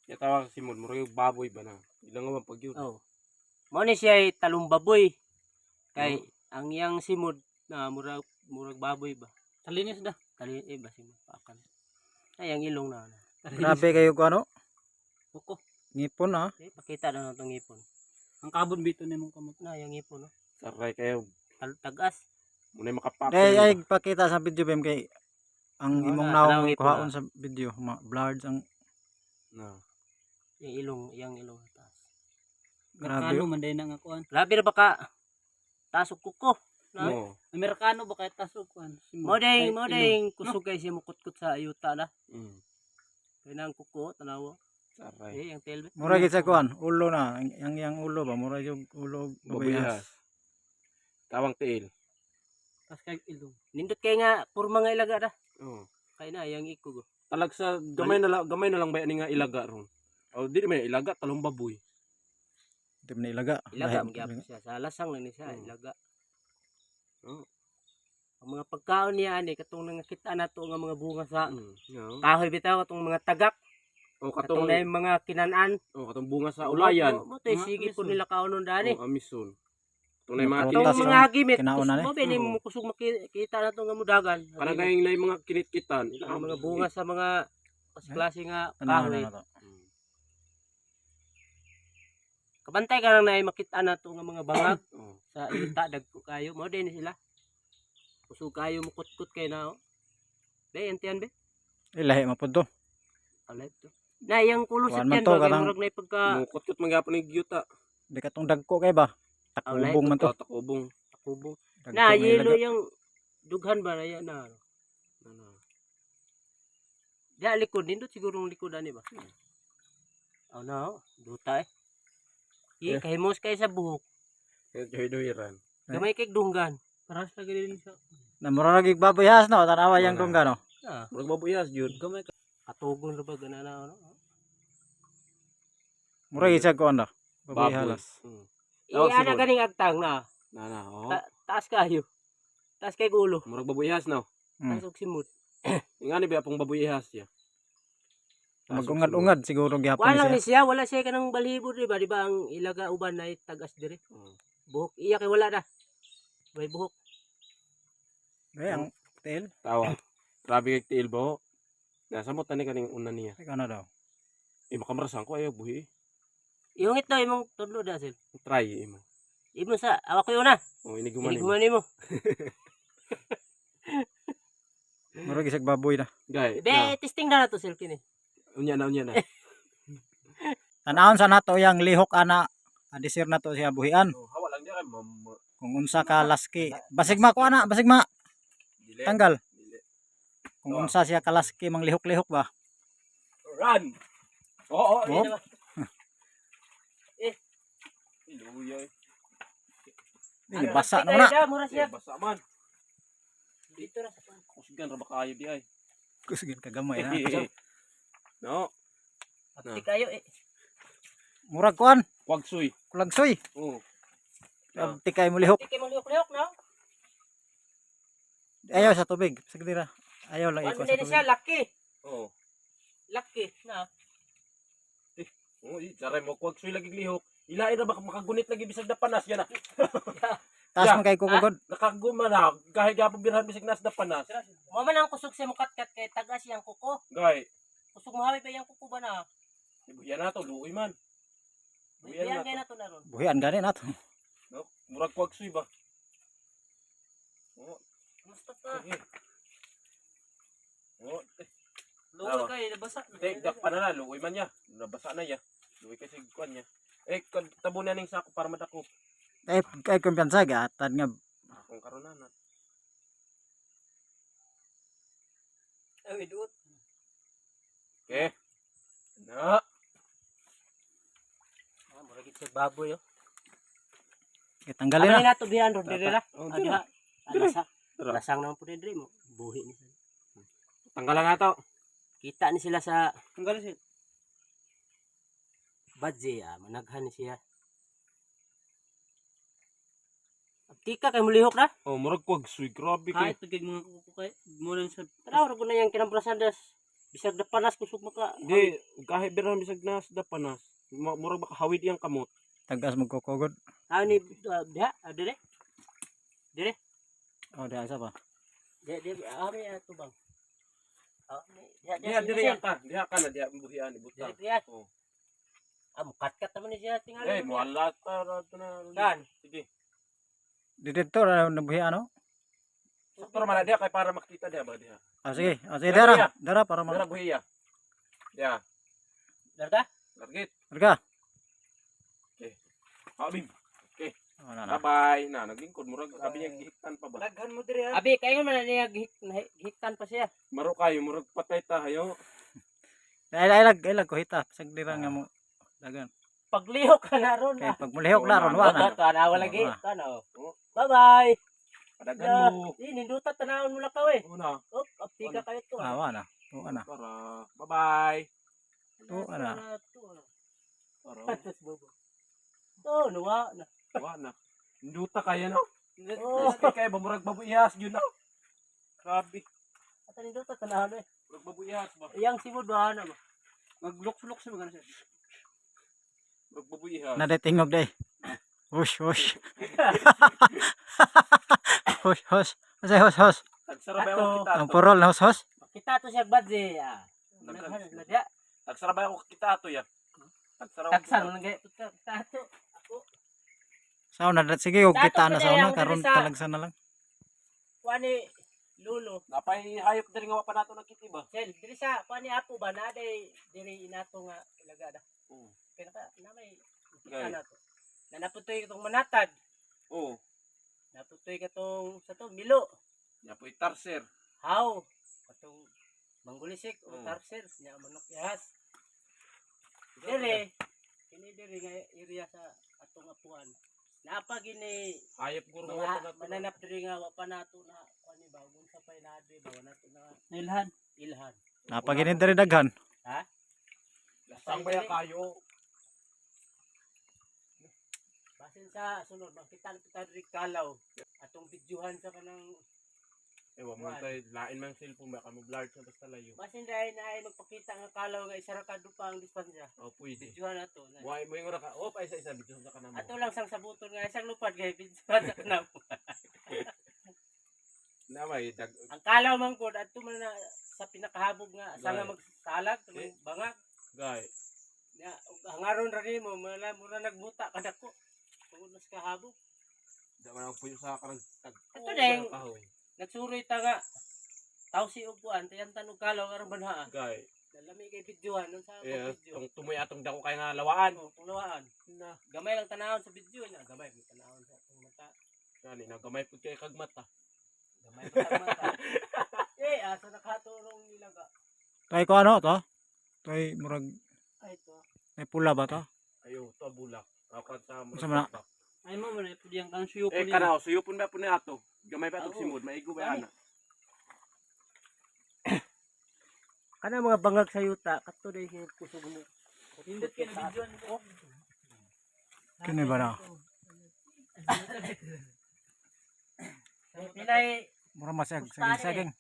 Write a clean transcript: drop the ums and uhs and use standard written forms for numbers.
Ya tawag si Simon, mura yung baboy ba na? Ilang nga pag yun. Oh. Mao ni siya ay talong baboy. Kay ang yang simod na murag baboy ba. Talinis da. Tali ba simod pakan. Ay ang ilong na. Grabe kayo ko ano? Kuko. Ngipon ah. Pakita na natong ngipon. Ang kabon bito ni mong kamot. Na yung ngipon no. Saray kayo. Tagas. Muna yung makapapin. Ay pakita sa video bem kay ang imong na, naong ngipon kuhaon sa video, blurred ang No. Yung ilong taas. grabe. Ano man day na nga kuan. Grabe na baka tasok kuko. Na. No. Amerikano ba kay tasog kuan? Mo ding kusog kay siya mukutkut sa ayuta na. Kaya nang kuko tanawa. Saray. Yung tail. Mura gid sa kuan, ulo na, yang ulo ba mura yung ulo babayas. Babuyas. Tawang tiil. Tas kay ilong. Nindot kay nga purma nga ilaga da. Oo. Kay na yang iko. Talag sa gamay na lang ba ani nga ilaga ron. O di man ilaga talong baboy. Di man ilaga. Ilaga magyapon siya. Sa lasang lang ni siya ilaga. Ang mga pagkaon niya ani katong nakita nato nga mga bunga sa No. kahoy bitaw katong mga tagak. O Katong katong na yung mga kinanan. katong bunga sa ulayan. Mo tay sige po nila kaonon dani. O amison. Katong na yung mga Katong Itong Prutas mga hagimit, kinaunan mo ba ni mo kusog makita na itong mudagan. Parang kayong na yung mga kinit-kitan. Ang mga bunga sa mga klase nga Tanaw kahoy. na to. Kabantay ka lang na makita na itong mga bangag Oh. sa ita dagko kayo. Mo din sila. Kusog kayo mo kutkut kay na. Be, entian be. Ilahi mapud to. Alit to. Na yang kulusot Kuhaan man yan to, ba kay kanang- murag na pagka Mukot-kot magyapon ng gyuta. Di katong dagko kay ba? Takubong man to. Takubong. kubong. Dagko Na nga yelo ilaga. yung dughan ba na yan na. Ano? Diya likod nindot siguro ng likod ani ba. Oh no, duta eh. Kahimos kay sa buhok. Joy-doyran. Gamay kay dunggan. Paras lagi din sa Na mura lagi babayas no, tanawa yang Wala. dungga no. Ah, Murag babuyas jud. gamay ka. katugon ra ba ganana ano? Mura gid sa kuan da. Baboy Baboy. halas. Tawag Iya na simod. ganing agtang na. Nana, oh. Taas kayo. Taas kay gulo. Murag babuyas no. Taas og simot. Ingani ba pong babuyas ya? Mag-ungad-ungad siguro gyapon Wala siya. ni siya, wala siya kanang balhibo di ba? Di ba ang ilaga uban na tagas dire. Buhok iya kay wala na. May buhok. Ay ang tail. Tawa. Grabe kay tiil bo. Nasa mo tani kaning una niya. Ay kana daw. Makamarasan ko ayaw buhi. Iungit daw imong tudlo da sil. Try imo. Imo sa awak ko una. Oh, iniguman imo. Iniguman nimo. Mura gid sa baboy na. Gay. Be, testing na to sil kini. Unya na. Tanawon sa nato yang lihok ana. Adisir na to siya buhian. Oh, hawa lang diyan mam. Kung unsa ka laski. Basig ma ko ana, basig ma. Dili. Tanggal. Dili. Kung unsa siya kalaski mang lihok-lihok ba. Run. Oo, Oh. ina ba? Iluya. Ini basa Ano, na na. da, mura siya. Basa man. Dito ra sa pan. Kusgan ra ba kayo di ay? Kusugin ka gamay na. No. Ati kayo eh. Murag kuan, Kwagsoy. kulagsoy. Oh. Tikay mo lihok. Ati kay mo liok-liok no. Ayaw sa tubig. Sige dira. Ayaw lang Ano iko sa din siya tubig. laki. Oh. Laki na. Oh, saray mo kwagsoy lagi lihok. Ilain na ba makagunit lagi bisag na panas yan na. Taas Yeah. man kay kukugod. Nakaguma na. Kahit gapon birhan bisag nas na panas. Mo man ang kusog sa mukatkat kay taga siyang kuko. Gay. Kusog mo hawi pa yang kuko ba na. Yan na to, luoy man. Buyan Buyan na kay to. na to na ron. Buhian gani na to. No? Murag kwagsoy ba? Oh, Gusto ka. sige. Oh, Luwa kay nabasa. dak pa na luoy man ya. Nabasa na ya. Luoy kasi kuan niya. Tabo na ning sako para madako. Kay kumpiyansa gatad nga Kung karon na. Ay duot. Okay. Na. Ah, mura gid sa baboy oh. tanggalin Ano na. na to biyan ron dire ra. Oh, Ano dira. ha? Alasa. Dira. Lasang naman po dire mo. Buhi ni sila. Tanggalan nga to. Kita ni sila sa Tanggal siya. badge managhan ni siya. Tika kay mulihok na. Oh, murag kwagsoy. Grabe kay. Kahit pagkig mga kuko kay mo lang sa Tara ro na yang kinamprasan das. Bisag na panas kusog maka. Di kahit birahan bisag nas da panas. Murag baka hawid iyang kamot. Tagas mo kokogod. Ani diha, dire. Dire. Oh, di asa pa. Dire ami ato bang. Diha diri ka. Diha ka na diha buhian ibutang. Dire. Oh. Kat naman ni siya tingali. Eh muala ta na. Kan. Sige. Dito nabuhi ano? Sakto man na diha kay para makita diha ba diha. Ah, sige. Ah, sige, Dara, dara. Dara para Dara buhiya. Diha. Darga? Largit. Marga. Abim. Oh, na. Bye-bye. Na naglingkod murag abi niya gihiktan pa ba. Daghan mo diri ha. Abi kayo man niya hiktan pa siya. Maro kayo murag patay ta hayo. Ilag ko hita. Pasag dira nga mo. Dagan. Paglihok ka na ron. Kay pag mulihok na ron wala. Tanawa lagi. Wala. Tanaw. Bye-bye. Padagan mo. Ninduta tanawon mo lang ka we. Una. Oh, apika kayo to. Ah, wala. Oo na. Para. Bye-bye. Oo na. Para. Oh, nuwa na. Wa na. Induta kaya no. Oh, Kay murag babuyas gyud na. Grabe. at ninduta tanawon eh. Murag babuyas ba. Iyang simod ba na ba? Magluks-luks mo gana siya. Murag babuyas. Nadatingog day. Hush, hush. Hush, hush. Masay hush, hush. Tagsarabay ako kita. Ang purol na hush, hush. Kita to siya badze. Nadya. Tagsarabay ako kita to ya. Tagsarabay. Taksan mo lang gaya. Tato. Sauna na. Sige, huwag kita na Dato pa sauna. niya, Karoon yung dili sa- talagsan na lang. Kuani lulo. Napay hayop diri nga wa pa nato nakiti ba. Sel, diri sa kuani apo ba na day diri inato nga ilagada. Oo. Kaya na may Okay. kita nato. Na naputoy itong manatad. Oo. Naputoy ka tong sa to milo. Napoy tarser. How? Katong manggulisik o Oh. tarser nya manok ihas. Diri kini diri nga area sa atong apuan. Napa gini Hayop guro nga wa pa mga nato. mananap diri nga wa pa nato na kuani ba kung sa pay nade ba wa nato na Nilhan. ilhan. Napaginin diri daghan. Lasang baya kayo. Basin sa sunod makita kita diri kalaw atong bidyuhan sa kanang Ewa mo tay lain man cellphone ba kamo blurred sa basta layo. basin dai na ay magpakita nga kalaw nga isa ra ka dupa ang distansya. Oh pwede. Bidyuhan ato. Buhay mo yung ka. Oh pa isa bitaw sa kanamo. Ato lang sang sabuton nga isang lupad kay bidyuhan sa kanang. Na may dag Ang kalaw man gud adto man na sa pinakahabog nga sa nga Gay. magsalag tumang bangag. guy. Ya hangaron ra nimo mura nagbuta kadako. Tungod mas kahabog. Da man puyo sa karang tag. Ato deng. Kahoy. Nagsuroy ta nga tawsi og kuan tayantan og kalaw aron banhaa. Guy. Dalami kay bidyuhan nun sa Yes, video. tong tumoy atong dako kay nga lawaan. Oh, tunawaan. Na Gamay lang tanawon sa video niya. Gamay may tanawon sa atong mata. gani na gamay pud kay kag mata. Gamay pa sa mata. Asa nakatulong nila ka. Tay ko ano to? Tay murag Ay to. may pula ba to? Ayo to bulak. Akat sa mo. Sa mana? Ay mo man pud yang kan suyo Eh pud. kanaw suyupon ba pud ni ato. Gamay pa atong Oo. simod, maigo ba ana. Kana mga bangag sa yuta kadto day yung kusog mo. Pindot kay na videoan ko. Kini ba na? Pinay Mura masag Ustani. saging.